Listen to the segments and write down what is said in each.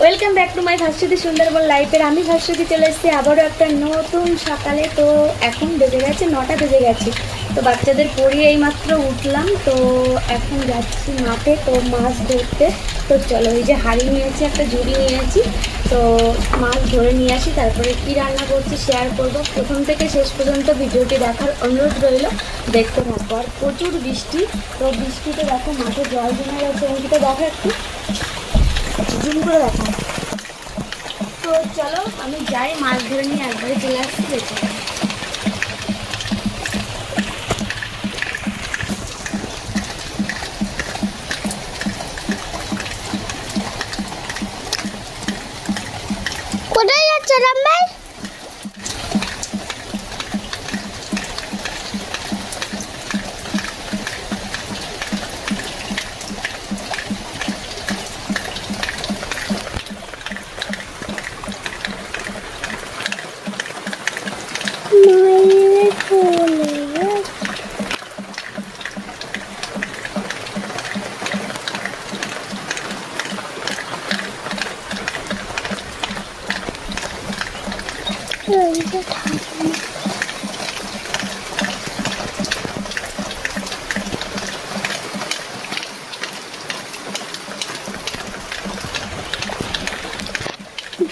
Welcome back to my Bhaswati Sundarban লাইফের। আমি ভাস্বতী চলে এসেছি আবারও একটা নতুন সকালে। তো এখন বেজে গেছে 9টা বেজে গেছে। তো বাচ্চাদের পড়িয়ে এইমাত্র উঠলাম। তো এখন যাচ্ছি মাঠে তো মাছ ধরতে। তো চলো, এই যে হাঁড়ি নিয়েছি, একটা ঝুড়ি নিয়েছি। তো মাছ ধরে নিয়ে আসি, তারপরে কি রান্না করছি শেয়ার করব। প্রথম থেকে শেষ পর্যন্ত ভিডিওটি দেখার অনুরোধ রইল, দেখতে থাকবো। আর প্রচুর বৃষ্টি, তো বৃষ্টিতে দেখো মাঠে জল জমে গেছে। অঙ্কিতা দেখো একটু জুম করে দেখো। তো চলো আমি যাই, মাছ ধরে নিয়ে একবারে চলে আসছি বেঁচে। কোথায় যাচ্ছে রামভাই?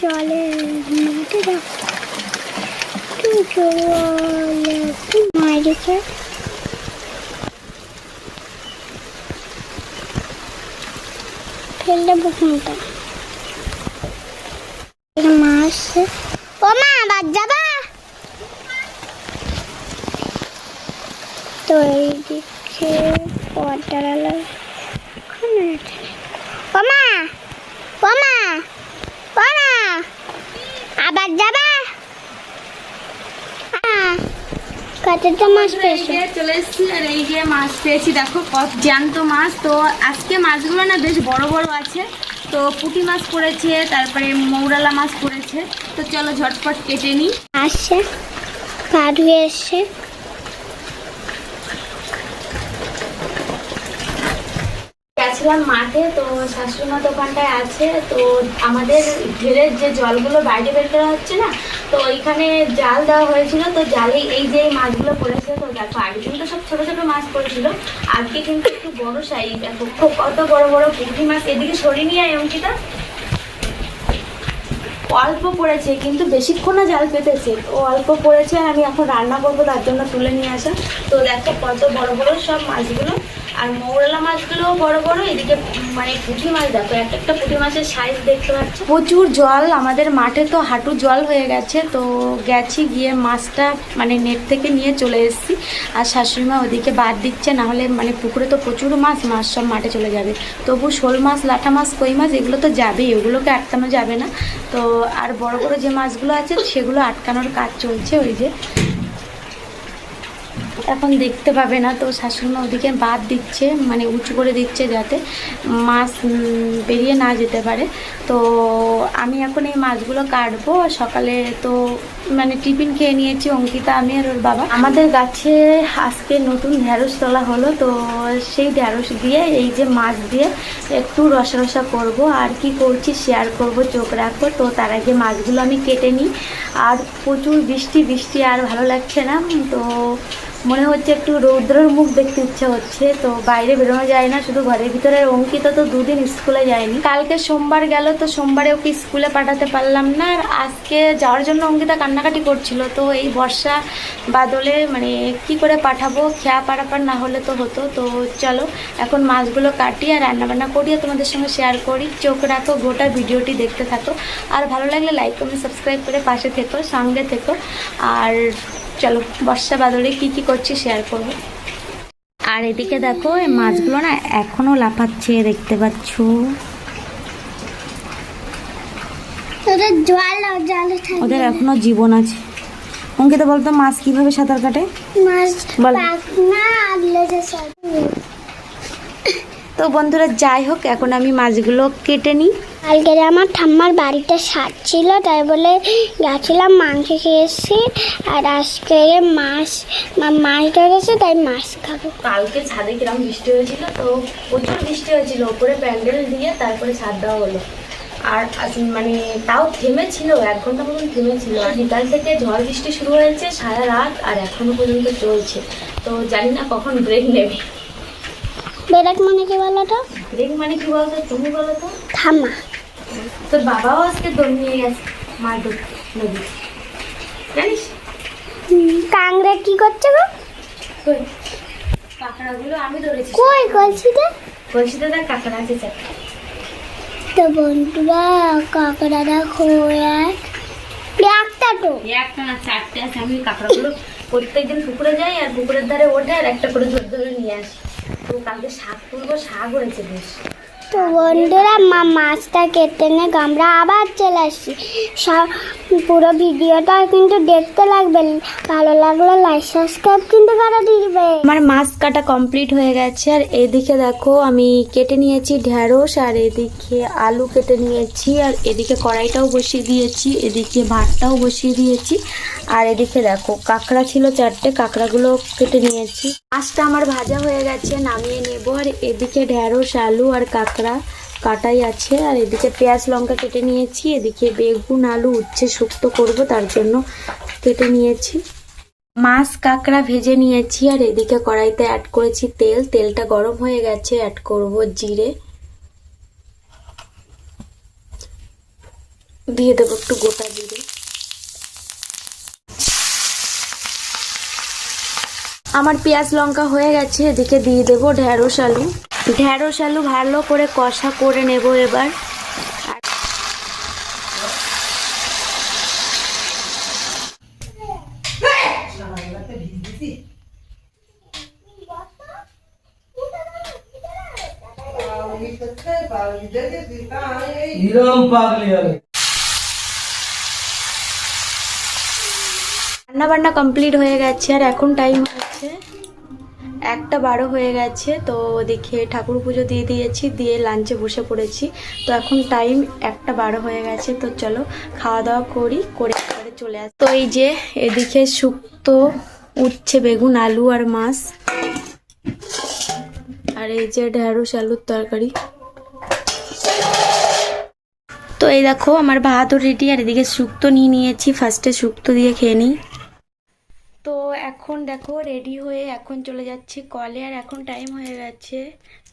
জলে মাঠে মাইরেছে। ফেললে বুকমুটা মাছ। ও মা, বাদ যাবা? তো এইদিকে ওয়াটার আলো। ও মা, ও মা, ও মা, আবার যাবা? কতটা মাছ পেয়েছি? চলে এসেছি, আর এই যে মাছ পেয়েছি দেখো, কত জ্যান্ত মাছ। তো আজকে মাছগুলো না বেশ বড় বড় আছে। তো পুঁটি মাছ পড়েছে, তারপরে মৌরালা মাছ পড়েছে। তো চলো ঝটপট কেটে নিই। আসছে, পার হয়ে এসছে। গেছিলাম মাঠে, তো শাশুড়িমা দোকানটায় আছে। তো আমাদের ঘেরের যে জলগুলো বাইরে বের করা হচ্ছে না, তো ওইখানে জাল দেওয়া হয়েছিল। তো জালে এই যে মাছগুলো পড়েছে। তো দেখো আগের দিন তো সব ছোট ছোট মাছ পড়েছিল, আজকে কিন্তু একটু বড় সাইজ। দেখো কত বড় বড় পুঁটি মাছ। এদিকে সরিয়ে নিয়ে আয় অঙ্কিতা। অল্প পড়েছে কিন্তু বেশিক্ষণ জাল পেতেছে, তো অল্প পড়েছে। আর আমি এখন রান্না করবো, তার জন্য তুলে নিয়ে আসা। তো দেখো কত বড় বড় সব মাছগুলো। আর মৌরলা মাছগুলো বড় বড়। এদিকে মানে পুঁটি মাছ দেখো, একটা একটা পুঁটি মাছের সাইজ দেখতে পাচ্ছ। প্রচুর জল আমাদের মাঠে, তো হাঁটু জল হয়ে গেছে। তো গেছি, গিয়ে মাছটা মানে নেট থেকে নিয়ে চলে এসেছি। আর শাশুড়িমা ওদিকে বাদ দিচ্ছে, না হলে মানে পুকুরে তো প্রচুর মাছ, মাছ সব মাঠে চলে যাবে। তবু শোল মাছ, লাটা মাছ, কই মাছ এগুলো তো যাবেই, ওগুলোকে আটকানো যাবে না। তো আর বড় বড় যে মাছগুলো আছে সেগুলো আটকানোর কাজ চলছে। ওই যে এখন দেখতে পাবে না। তো শাশুড়িমা ওদিকে বাদ দিচ্ছে, মানে উঁচু করে দিচ্ছে যাতে মাছ বেরিয়ে না যেতে পারে। তো আমি এখন এই মাছগুলো কাটবো। সকালে তো মানে টিফিন খেয়ে নিয়েছি অঙ্কিতা, আমি আর ওর বাবা। আমাদের গাছে আজকে নতুন ঢ্যাঁড়স তোলা হলো। তো সেই ঢ্যাঁড়স দিয়ে এই যে মাছ দিয়ে একটু রসা রসা করবো। আর কি করছি শেয়ার করব, চোখ রাখবো। তো তার আগে মাছগুলো আমি কেটে নিই। আর প্রচুর বৃষ্টি বৃষ্টি, আর ভালো লাগছে না। তো মনে হচ্ছে একটু রৌদ্রের মুখ দেখতে ইচ্ছা হচ্ছে। তো বাইরে বেরোনো যায় না, শুধু ঘরের ভিতরে। অঙ্কিতা তো 2 দিন স্কুলে যায়নি, কালকে সোমবার গেল। তো সোমবারে ওকে স্কুলে পাঠাতে পারলাম না। আর আজকে যাওয়ার জন্য অঙ্কিতা কান্নাকাটি করছিল। তো এই বর্ষা বাদলে মানে কি করে পাঠাবো, খেয়া পারাপার না হলে তো হতো। তো চলো এখন মাছগুলো কাটি আর রান্নাবান্না করি, আর তোমাদের সঙ্গে শেয়ার করি। চোখ রাখো, গোটা ভিডিওটি দেখতে থাকো। আর ভালো লাগলে লাইক কমেন্ট সাবস্ক্রাইব করে পাশে থেকো, সঙ্গে থেকো। আর চলো বর্ষা বাদলে কি কি করছি শেয়ার করব। আর এদিকে দেখো এই মাছগুলো না এখনো লাফাচ্ছে, দেখতে পাচ্ছ। ওদের এখনো জীবন আছে। অঙ্কিতা বলতো মাছ কিভাবে সাঁতার কাটে? মাছ বল। তো বন্ধুরা যাই হোক, এখন আমি মাছগুলো কেটে নিই। কালকে আমার ঠাম্মার বাড়িতে সাত ছিল, তাই বলে গেছিলাম, মাংস খেয়েছি। আর আজকে মাছ ধরেছে, তাই মাছ খাবো। কালকে ছাদে কিরম বৃষ্টি হয়েছিল, তো প্রচুর বৃষ্টি হয়েছিল। ওপরে প্যান্ডেল দিয়ে তারপরে ছাদ দেওয়া হলো। আর মানে তাও থেমেছিল, 1 ঘন্টা মতন থেমেছিল। আর বিকাল থেকে ঝড় বৃষ্টি শুরু হয়েছে সারা রাত, আর এখনো পর্যন্ত চলছে। তো জানি না কখন ব্রেক নেবে। ব্রেক মানে কি বলো তো? ব্রেক মানে কি বলতো, তুমি বলো তো? থামা। তোর বাবাও আজকে দম নিয়ে গেছে মাদুর নদী, জানিস? কাংড়া কি করছে গো? কই কাঁকড়াগুলো আমি ধরেছি। কই কলসিতে? কলসিতে দেখ কাঁকড়া আছে 4টা। তো বন্ধুরা কাঁকড়া দেখো, একটা তো একটা না 4টে আছে। আমি কাঁকড়াগুলো প্রত্যেকদিন পুকুরে যাই, আর পুকুরের ধারে ওঠে, আর একটা করে ধরে ধরে নিয়ে আসি। তো কালকে শাক তুলবো, শাক হয়েছে বেশ। তো বন্ধুরা মাছটা কেটে নিয়ে আমরা আবার চলে আসছি। পুরো ভিডিওটা কিন্তু দেখতে লাগবে, ভালো লাগলে লাইক সাবস্ক্রাইব কিন্তু করে দিবে। আমার মাছ কাটা কমপ্লিট হয়ে গেছে। আর এদিকে দেখো আমি কেটে নিয়েছি ঢ্যাঁড়স, আর এদিকে আলু কেটে নিয়েছি, আর এদিকে কড়াইটাও বসিয়ে দিয়েছি, এদিকে ভাতটাও বসিয়ে দিয়েছি। আর এদিকে দেখো কাঁকড়া ছিল 4টে, কাঁকড়াগুলো কেটে নিয়েছি। মাছটা আমার ভাজা হয়ে গেছে, নামিয়ে নেব। আর এদিকে ঢ্যাঁড়স, আলু আর কাঁকড়া কাটাই আছে। আর এদিকে পেঁয়াজ লঙ্কা কেটে নিয়েছি, এদিকে বেগুন আলু উচ্ছে শুক্তো করব, তার জন্য কেটে নিয়েছি। মাছ কাঁকড়া ভেজে নিয়েছি। আর এদিকে কড়াইতে অ্যাড করেছি তেল, তেলটা গরম হয়ে গেছে। অ্যাড করব জিরে, দিয়ে দেবো একটু গোটা জিরে। আমার পেঁয়াজ লঙ্কা হয়ে গেছে, এদিকে দিয়ে দেবো ঢ্যাঁড়স আলু। ঢ্যাঁড়স আলু ভালো করে কষা করে নেব এবার। রান্না বান্না কমপ্লিট হয়ে গেছে। আর এখন টাইম হচ্ছে 1:12 হয়ে গেছে। তো ওদিকে ঠাকুর পুজো দিয়ে দিয়েছি, দিয়ে লাঞ্চে বসে পড়েছি। তো এখন টাইম 1:12 হয়ে গেছে। তো চলো খাওয়া দাওয়া করি, করে একবারে চলে আসি। তো এই যে এদিকে শুক্তো উচ্ছে, বেগুন আলু আর মাছ, আর এই যে ঢ্যাঁড়স আলুর তরকারি। তো এই দেখো আমার ভাতও রেডি। আর এদিকে শুক্তো নিয়ে নিয়েছি, ফার্স্টে শুক্তো দিয়ে খেয়ে নিই। তো এখন দেখো রেডি হয়ে এখন চলে যাচ্ছি কলে। আর এখন টাইম হয়ে গেছে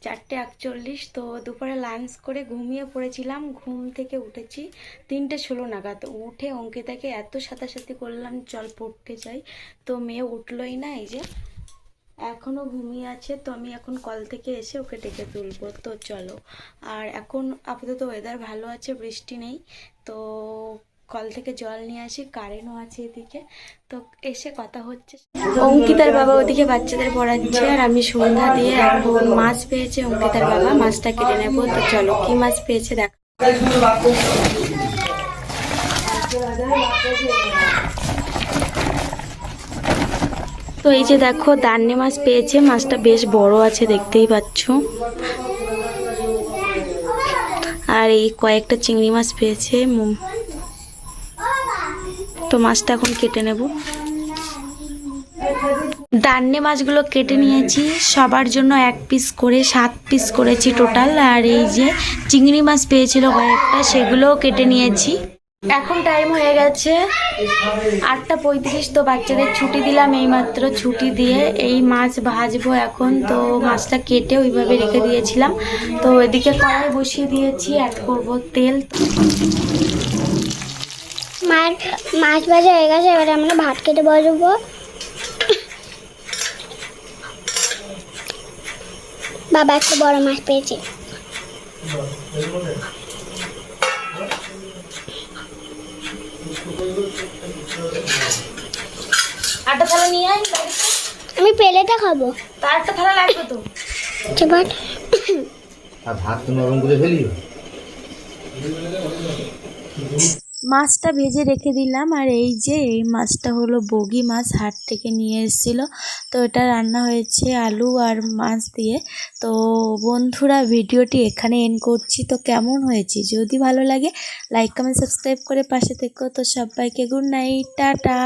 4:41। তো দুপুরে লাঞ্চ করে ঘুমিয়ে পড়েছিলাম, ঘুম থেকে উঠেছি 3:16 নাগাদ। উঠে অঙ্কিতাকে এত সাথে করলাম চল পড়তে যাই, তো মেয়ে উঠলোই না, এই যে এখনও ঘুমিয়ে আছে। তো আমি এখন কল থেকে এসে ওকে ডেকে তুলবো। তো চলো। আর এখন আপাতত ওয়েদার ভালো আছে, বৃষ্টি নেই। তো কল থেকে জল নিয়ে আসি, কারেন্টও আছে এদিকে। তো এসে কথা হচ্ছে। অঙ্কিতার বাবা ওদিকে বাচ্চাদের পড়াচ্ছে, আর আমি সন্ধ্যা দিয়ে এখন মাছ পেয়েছে অঙ্কিতার বাবা, মাছটা কেটে নেবো। তো চলো কি মাছ পেয়েছে দেখ। তো এই যে দেখো দান্নে মাছ পেয়েছে, মাছটা বেশ বড় আছে দেখতেই পাচ্ছ। আর এই কয়েকটা চিংড়ি মাছ পেয়েছে। তো মাছটা এখন কেটে নেব। দান্নে মাছগুলো কেটে নিয়েছি, সবার জন্য 1 পিস করে 7 পিস করেছি টোটাল। আর এই যে চিংড়ি মাছ পেয়েছিল কয়েকটা, সেগুলোও কেটে নিয়েছি। এখন টাইম হয়ে গেছে 8:35। তো বাচ্চাদের ছুটি দিলাম এইমাত্র, ছুটি দিয়ে এই মাছ ভাজবো এখন। তো মাছটা কেটে ওইভাবে রেখে দিয়েছিলাম। তো এদিকে কড়াই বসিয়ে দিয়েছি, অ্যাড করব তেল। মাছ ভাজা হয়ে গেছে, এবারে আমরা ভাত খেতে বসবো। বাবা একটা বড় মাছ পেয়েছে। আটা থালা নিয়ে আয়, আমি প্লেটে খাবো। তার একটা থালা লাগবে তো। ভাত তো নরম করে ফেলিও। মাছটা ভেজে রেখে দিলাম। আর এই যে এই মাছটা হলো বগি মাছ, হাট থেকে নিয়ে এসেছিলো। তো এটা রান্না হয়েছে আলু আর মাছ দিয়ে। তো বন্ধুরা ভিডিওটি এখানে এন্ড করছি। তো কেমন হয়েছে যদি ভালো লাগে লাইক কমেন্ট সাবস্ক্রাইব করে পাশে থেকো। তো সবাইকে গুড নাইট, টাটা।